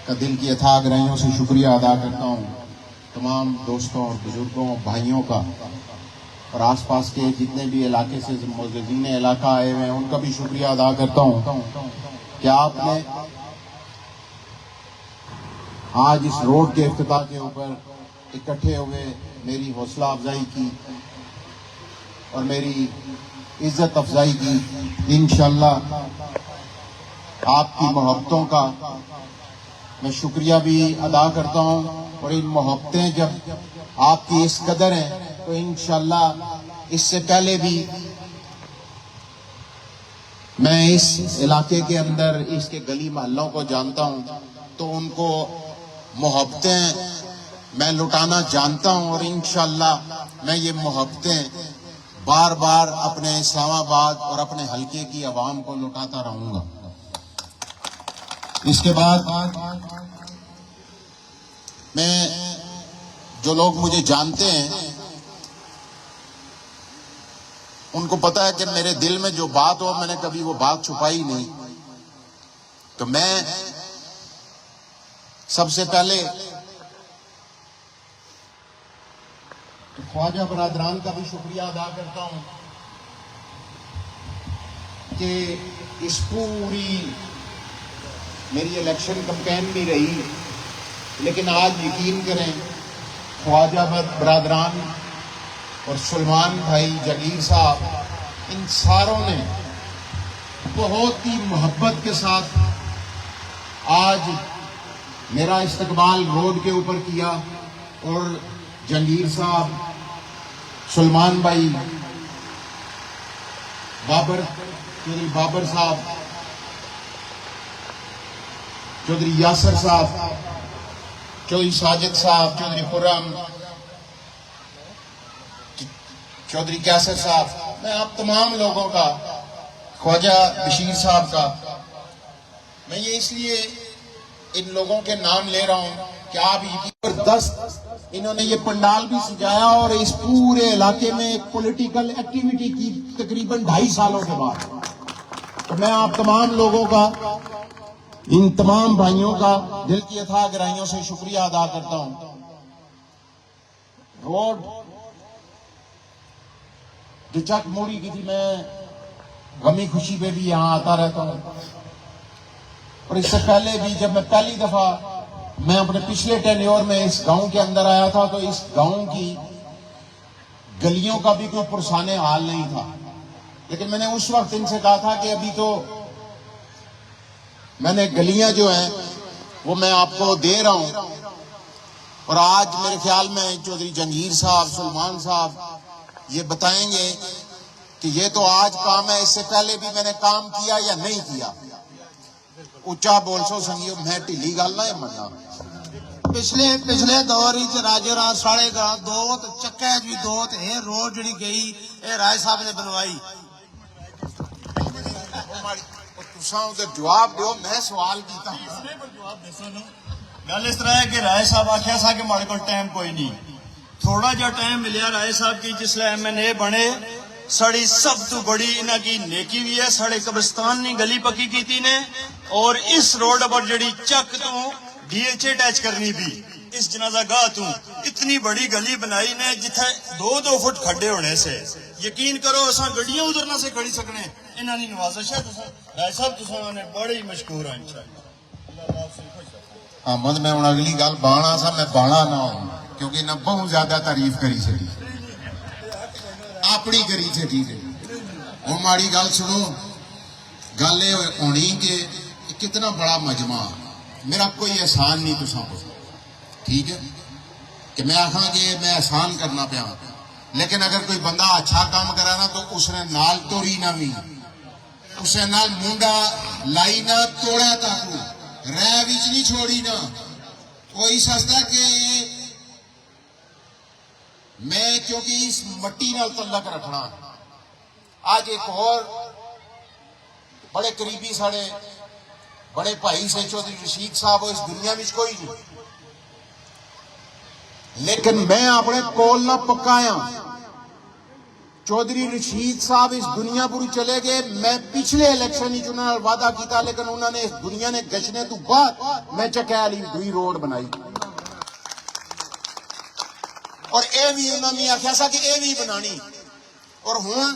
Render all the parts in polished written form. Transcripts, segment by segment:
کا دل کی اتھاہ گہرائیوں سے شکریہ ادا کرتا ہوں تمام دوستوں اور بزرگوں بھائیوں کا، اور آس پاس کے جتنے بھی علاقے سے معززین علاقہ آئے ہوئے ہیں ان کا بھی شکریہ ادا کرتا ہوں کہ آپ نے آج اس روڈ کے افتتاح کے اوپر اکٹھے ہوئے میری حوصلہ افزائی کی اور میری عزت افزائی کی۔ انشاءاللہ آپ کی محبتوں کا میں شکریہ بھی ادا کرتا ہوں، اور ان محبتیں جب آپ کی اس قدر ہیں تو انشاءاللہ اس سے پہلے بھی میں اس علاقے کے اندر اس کے گلی محلوں کو جانتا ہوں تو ان کو محبتیں میں لٹانا جانتا ہوں، اور انشاءاللہ میں یہ محبتیں بار بار اپنے اسلام آباد اور اپنے حلقے کی عوام کو لٹاتا رہوں گا۔ اس کے بعد میں جو لوگ مجھے جانتے ہیں ان کو پتا ہے کہ میرے دل میں جو بات ہو میں نے کبھی وہ بات چھپائی نہیں، تو میں سب سے پہلے خواجہ برادران کا بھی شکریہ ادا کرتا ہوں کہ اس پوری میری الیکشن کمپین بھی رہی، لیکن آج یقین کریں خواجہ برادران اور سلمان بھائی جگیر صاحب ان ساروں نے بہت ہی محبت کے ساتھ آج میرا استقبال روڈ کے اوپر کیا، اور جنگیر صاحب، سلمان بھائی، چودھری بابر صاحب، چودھری یاسر صاحب، چودھری ساجد صاحب، چودھری خرم، چودھری کیسر صاحب، میں آپ تمام لوگوں کا، خواجہ بشیر صاحب کا، میں یہ اس لیے ان لوگوں کے نام لے رہا ہوں کہ آپ زبردست انہوں نے یہ پنڈال بھی سجایا، اور اس پورے علاقے میں ایک پولیٹیکل ایکٹیویٹی کی تقریباً 2.5 سالوں کے بعد، تو میں آپ تمام لوگوں کا، ان تمام بھائیوں کا دل کی اتھاہ گہرائیوں سے شکریہ ادا کرتا ہوں۔ روڈ جو چک موڑی کی تھی، میں غمی خوشی پہ بھی یہاں آتا رہتا ہوں، اور اس سے پہلے بھی جب میں پہلی دفعہ میں اپنے پچھلے ٹینیور میں اس گاؤں کے اندر آیا تھا تو اس گاؤں کی گلیوں کا بھی کوئی پرسان حال نہیں تھا، لیکن میں نے اس وقت ان سے کہا تھا کہ ابھی تو میں نے گلیاں جو ہیں وہ میں آپ کو دے رہا ہوں، اور آج میرے خیال میں چودھری جنگیر صاحب، سلمان صاحب یہ بتائیں گے کہ یہ تو آج کام ہے، اس سے پہلے بھی میں نے کام کیا یا نہیں کیا۔ اچھا بول سو سنگیو، میں ٹھیلی گل نہ مننا۔ پچھلے دور ہی راجو راج ساڑے گا دو چکے بھی دو ہے روڈ جڑی گئی اے رائے صاحب نے بنوائی۔ تساں تے جواب دیو، میں سوال کیتا گل اس طرح ہے کہ رائے صاحب آخیا سا کہ ہمارے کو ٹائم کوئی نہیں، تھوڑا جا ٹائم ملیا رائے صاحب کی جس لئے MNA بنے، سڑی سب تو بڑی انہاں کی نیکی بھی ہے، سڑے قبرستان نے گلی پکی کیتی نے، اور اس روڈ پر جڑی چک تو DHA اٹیچ کرنی بھی اس جنازہ گاہ تو اتنی بڑی گلی بنائی نے جتھے 2-2 فٹ کھڈے ہونے سے، یقین کرو اساں گڈیاں ادھرنا سے کھڑی سکنے، انہاں دی نوازش ہے۔ رائے صاحب تساں نے بڑے ہی مشکور ہیں انشاءاللہ۔ احمد میں ہوں اگلی گل بانا سا، میں بانا نہ ہوں کیونکہ نہ بہت زیادہ تعریف کری چڑی، اپنی کری چڑی تھی۔ ہوں ماڑی گل سنو، گل یہ ہونی کہ کتنا بڑا مجمع، میرا کوئی احسان نہیں تساں کو، ٹھیک ہے کہ میں آخاں کہ میں احسان کرنا پیا، لیکن اگر کوئی بندہ اچھا کام کرا نا تو اس نے نال توڑی نہ بھی، اس نے نال مونڈا لائی نہ توڑا تاکو رہ وچ نہیں چھوڑی نہ، کوئی سستا کہ میں کیونکہ اس مٹی نال تعلق رکھنا۔ آج ایک اور بڑے قریبی ساڑے بڑے بھائی سے چودھری رشید صاحب اس دنیا میں کوئی نہیں، لیکن میں اپنے کول نہ پکایا چودھری رشید صاحب اس دنیا پوری چلے گئے. میں پچھلے الیکشن ہی چننا وعدہ کیتا لیکن انہوں نے اس دنیا نے گشنے تو بعد میں چکیالی دوئی روڈ بنائی اور اے بھی انہوں نے آخیا سا کہ اے بھی بنانی. اور ہوں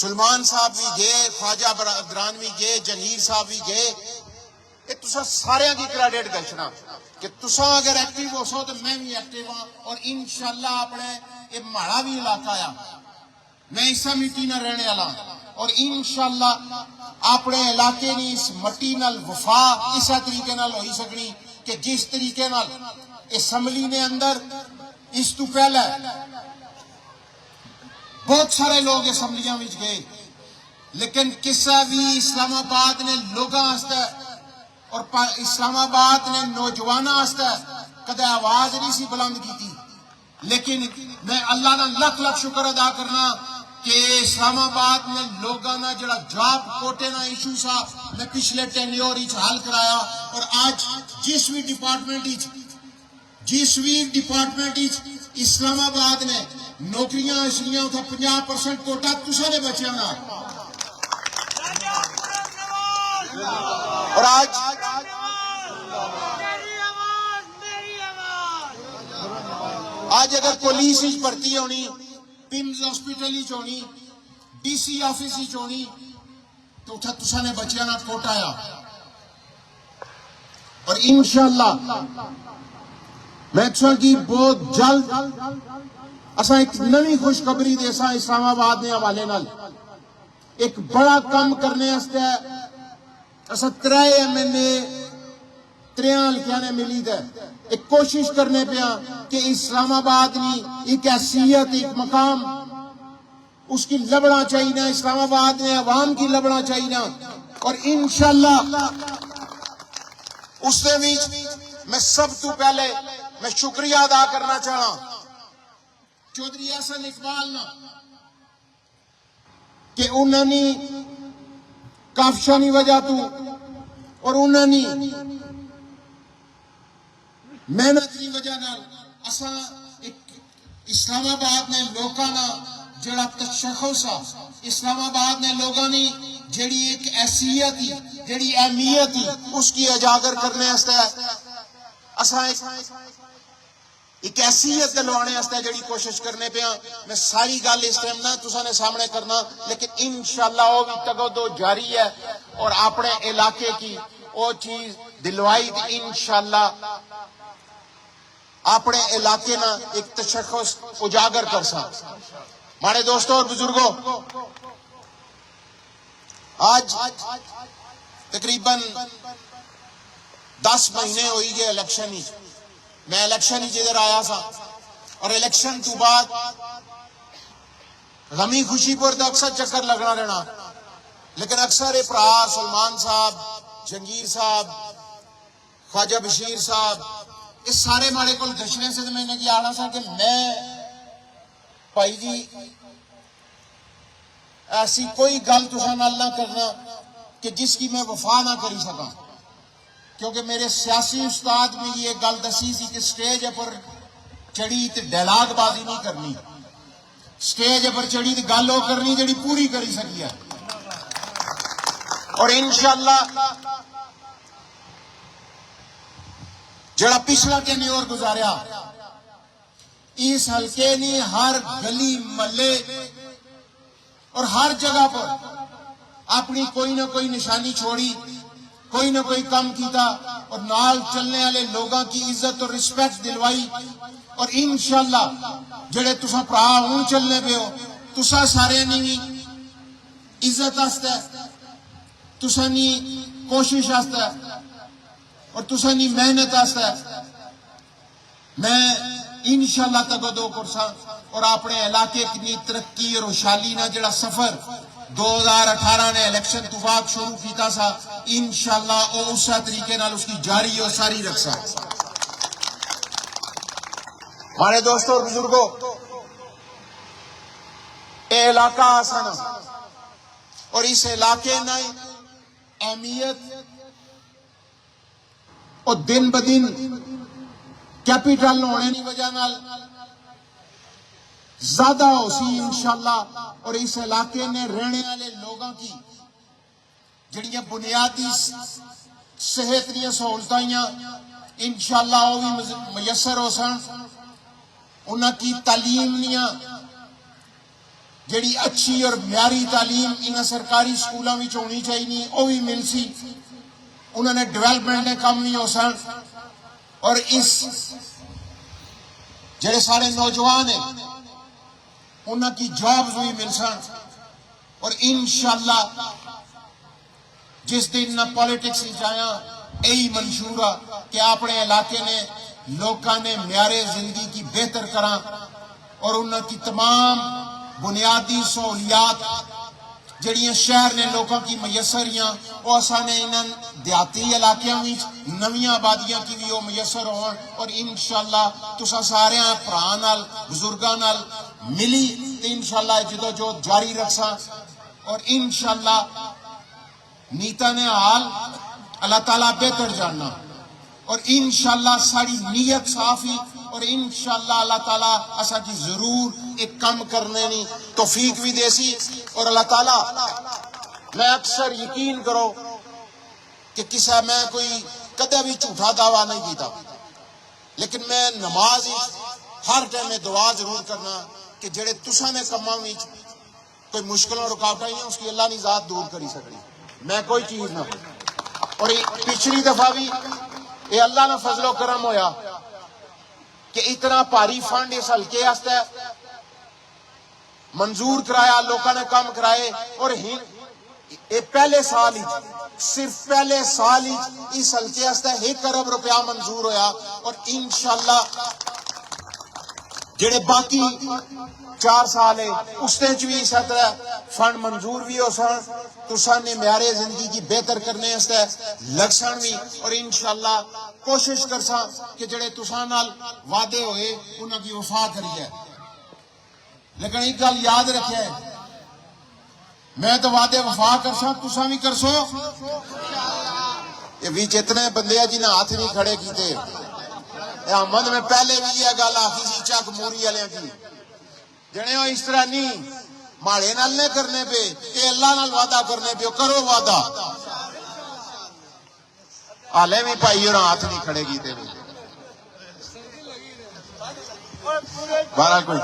سلمان صاحب بھی گئے, خواجہ برادران بھی گئے, جہانگیر صاحب بھی گئے. یہ تسا سارے کی کریڈٹ گچنا کہ تسا اگر ایکٹیو ہو سو تو میں بھی ایکٹیو ہاں. اور انشاءاللہ اپنے یہ ماڑا بھی علاقہ آیا, میں اسا مٹی نہ رہنے والا اور انشاءاللہ اپنے علاقے نی اس مٹی نال وفا اسا طریقے نال ہوئی سکنی کہ جس طریقے نال اسمبلی نے اندر اس تو پہلے بہت سارے لوگ اسمبلیاں وچ گئے لیکن کسا بھی اسلام آباد نے لوگاں واسطے اور اسلام آباد نے نوجواناں واسطے کدے آواز نہیں سی بلند کیتی. لیکن میں اللہ کا لکھ لکھ شکر ادا کرنا کہ اسلام آباد نے لوگاں نا جڑا جاب کوٹے نا ایشو سا میں پچھلے ٹینیور وچ حل کرایا. اور آج جس بھی ڈپارٹمنٹ اسلام آباد نے نوکریاں اسلیاں اتھا 50% کوٹا تسا نے بچیا نا. اور آج اگر پولیس ہی بھرتی ہونی, پیمز ہاسپٹل ہی ہونی, ڈی سی آفس ہی ہونی تو اتھا تسا نے بچیا نا کوٹا آیا. اور انشاءاللہ میں تسا کی بہت جلد اسا ایک نئی خوشخبری دے سا اسلام آباد نے حوالے نال ایک بڑا کام کرنے واسطے اسا 3 MLA 3 ہلکیاں نے ملی دے ایک کوشش کرنے پیا کہ اسلام آباد نی ایک حیثیت ایک مقام اس کی لبنا چاہیے نا, اسلام آباد نے عوام کی لبنا چاہیے نا. اور انشاءاللہ اس نے بھی میں سب تو پہلے میں شکریہ ادا کرنا چاہنا چودھری احسن اقبال نا کہ انہوں نے کافشانی وجہ تو اور انہوں نے محنت کی وجہ نال اسا ایک اسلام آباد نے لوگاں نا جڑا تشخص آ اسلام آباد نے لوگاں نے جڑی ایک حیثیت ہی جڑی اہمیت ہی اس کی اجاگر کرنے واسطے اسا ایک حیثیت دلوانے واسطے جڑی کوشش کرنے پہ میں ساری گل اس ٹائم نہ تساں نے سامنے کرنا لیکن انشاءاللہ وہ بھی تگودو جاری ہے اور اپنے علاقے کی وہ چیز دلوائی انشاءاللہ اپنے علاقے نہ ایک تشخص اجاگر کر سا. ہمارے دوستوں اور بزرگوں, آج تقریباً 10 مہینے ہوئی گئے الیکشن ہی. میں الیکشن ہی جدھر آیا سا اور الیکشن تو بعد غمی خوشی پر تو اکثر چکر لگنا رہنا لیکن اکثر پرا سلمان صاحب, جہانگیر صاحب, خواجہ بشیر صاحب اس سارے مارے کو گشنے سے میں نے کیا آنا سا کہ میں بھائی جی ایسی کوئی گل تساں نال نہ کرنا کہ جس کی میں وفا نہ کری سکا کیونکہ میرے سیاسی استاد میں یہ گل دسی سی کہ سٹیج پر چڑی تے ڈائلاگ بازی نہیں کرنی, سٹیج پر چڑی تے گل وہ کرنی جڑی پوری کری سکی ہے. اور انشاءاللہ جڑا پچھلا ٹینیور گزاریا اس حلقے نے ہر گلی محلے اور ہر جگہ پر اپنی کوئی نہ کوئی نشانی چھوڑی, کوئی نہ کوئی کام کیتا اور نال چلنے والے لوگاں کی عزت اور رسپیکٹ دلوائی. اور انشاءاللہ جڑے تساں پرا ہوں چلنے پہ ہو تساں سارے نی عزت واسطے تساں نی کوشش واسطے اور تساں نی محنت واسطے میں انشاءاللہ تگودو کرسا اور اپنے علاقے کی ترقی اور خوشحالی نہ جڑا سفر 2018 نے الیکشن تو بعد شروع کیتا سا انشاءاللہ او اس طریقے نال اس کی جاری اور ساری رکھسا. ہمارے دوستوں اور بزرگوں, اے علاقہ آسانا اور اس علاقے نے اہمیت اور دن بدن کیپیٹل ہونے کی وجہ نال زیادہ ہو سی انشاءاللہ. اور اس علاقے نے رہنے والے لوگوں کی جڑیاں بنیادی صحت دیا سہولتیں انشاءاللہ وہ بھی میسر ہو سن. انہاں کی تعلیم دیاں جڑی اچھی اور معیاری تعلیم انہاں سرکاری سکولوں میں ہونی چاہیے وہ بھی مل سی. انہوں نے ڈیولپمنٹ کے کام بھی ہو سن. اور اس جڑے سارے نوجوان ہیں انہاں کی جابز بھی مل سن. اور انشاءاللہ جس دن نہ پالیٹکس جایا یہی منشورہ کہ اپنے علاقے نے لوگوں نے معیار زندگی کی بہتر کرا اور انہاں کی تمام بنیادی سہولیات جڑیاں شہر نے لوگوں کی میسر ہیں وہ اسانے انہاں دیہاتی علاقوں میں نویاں آبادیاں کی بھی وہ میسر ہون. اور انشاءاللہ تساں سارے بھرا نال بزرگاں نال ملی تے انشاءاللہ جدوجہد جاری رکھساں. اور انشاءاللہ نیتا نے حال اللہ تعالیٰ بہتر جاننا. اور انشاءاللہ ساری نیت صافی اور انشاءاللہ اللہ تعالیٰ اسا کی ضرور ایک کم کرنے نہیں توفیق بھی دے سی. اور اللہ تعالیٰ میں اکثر یقین کرو کہ کسا میں کوئی کدے بھی جھوٹا دعویٰ نہیں کیتا لیکن میں نماز ہر ٹائم میں دعا ضرور کرنا کہ جڑے تساں نے کماں وچ کوئی مشکل اور رکاوٹیں ہیں اس کی اللہ نے ذات دور کری سکتی میں کوئی چیز نہ. اور پچھلی دفعہ بھی یہ اللہ نے فضل و کرم ہویا کہ اتنا پاری فنڈ اس حلقے واسطے منظور کرایا لوگوں نے کام کرائے. اور یہ پہلے سال ہی صرف پہلے سال ہی اس حلقے واسطے 1 ارب روپیہ منظور ہویا. اور انشاءاللہ جڑے باقی 4 سال ہے اس نے بھی اس طرح فنڈ منظور بھی ہو سن. تساں نے معیار زندگی کی بہتر کرنے واسطے لگ سن بھی. اور انشاءاللہ کوشش کرساں کہ جڑے تساں نال وعدے ہوئے انہاں کی وفا کریے. لیکن ایک گل یاد رکھے میں تو وعدے وفا کرساں تساں بھی کرسو. یہ بھی اتنے بندے ہیں جنہیں ہاتھ نہیں کھڑے کیتے. احمد میں پہلے بھی یہ گل آخی سی چک موری والے کی جنے وہ اس طرح نہیں ماڑے نال نہیں کرنے پہ کہ اللہ نال وعدہ کرنے پہ کرو وعدہ. آلے بھی پائی اور ہاتھ نہیں کھڑے کیتے بارہ کوئی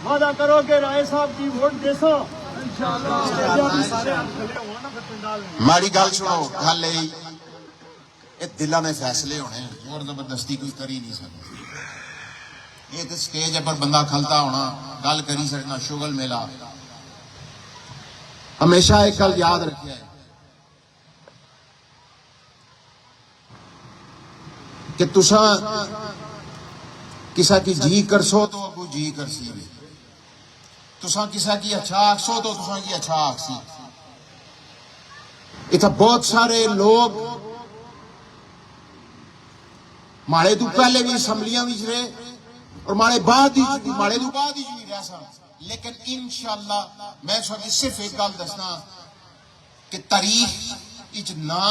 وعدہ کرو کہ رائے صاحب کی ووٹ دے سو. ماڑی گل سنو گل یہ دلوں نے فیصلے ہونے اور زبردستی کوئی کر ہی نہیں سکتا. یہ تو سٹیج پر بندہ کھلتا ہونا گل کری سکنا شغل میلا. ہمیشہ ایک گل یاد رکھے کہ تساں کسا کی جی کرسو تو اگو جی کرسی تساں کسا کی اچھا آکسو تو تساں کی اچھا آکسی. اتنا بہت سارے لوگ ماڑے تو پہلے بھی اسمبلیاں بھی رہے اور ماڑے بعد ہی رہ سن. لیکن انشاءاللہ میں صرف ایک گل دسنا کہ تاریخ نہ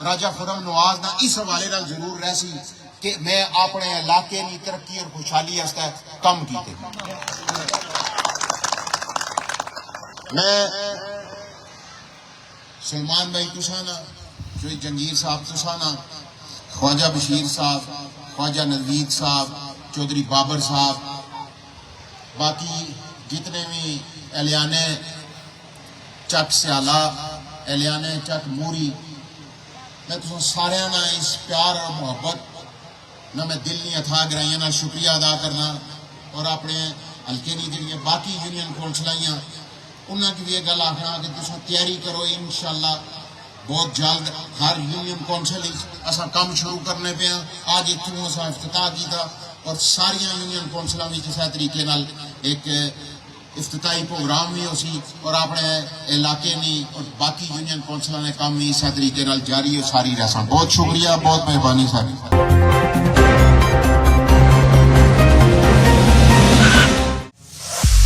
راجہ خرم نواز نہ اس حوالے نال ضرور رہ سی کہ میں اپنے علاقے کی ترقی اور خوشحالی واسطے کم کیتے. میں سلمان بھائی تسانا جو جنگیر صاحب تسانا خواجہ بشیر صاحب خواجہ نوید صاحب چودھری بابر صاحب باقی جتنے بھی اہلیانے چک سیالہ اہلیانے چک موری میں تو سارے نہ اس پیار اور محبت نہ میں دل نہیں اتھا گرائیاں نہ شکریہ ادا کرنا. اور اپنے ہلکے نہیں جڑیاں باقی یونین کونسلائیاں انہاں کی بھی یہ گل آخنا کہ تساں تیاری کرو انشاءاللہ بہت جلد ہر یونین کونسل اساں کام شروع کرنے پہ ہیں. آج اتوں اساں افتتاح کیتا اور ساری یونین کونسلوں میں کسی طریقے نال ایک افتتاحی پروگرام بھی ہو سی اور اپنے علاقے میں اور باقی یونین کونسلوں نے کام بھی اسی طریقے نال جاری ہو ساری رہساں. بہت شکریہ بہت مہربانی ساری.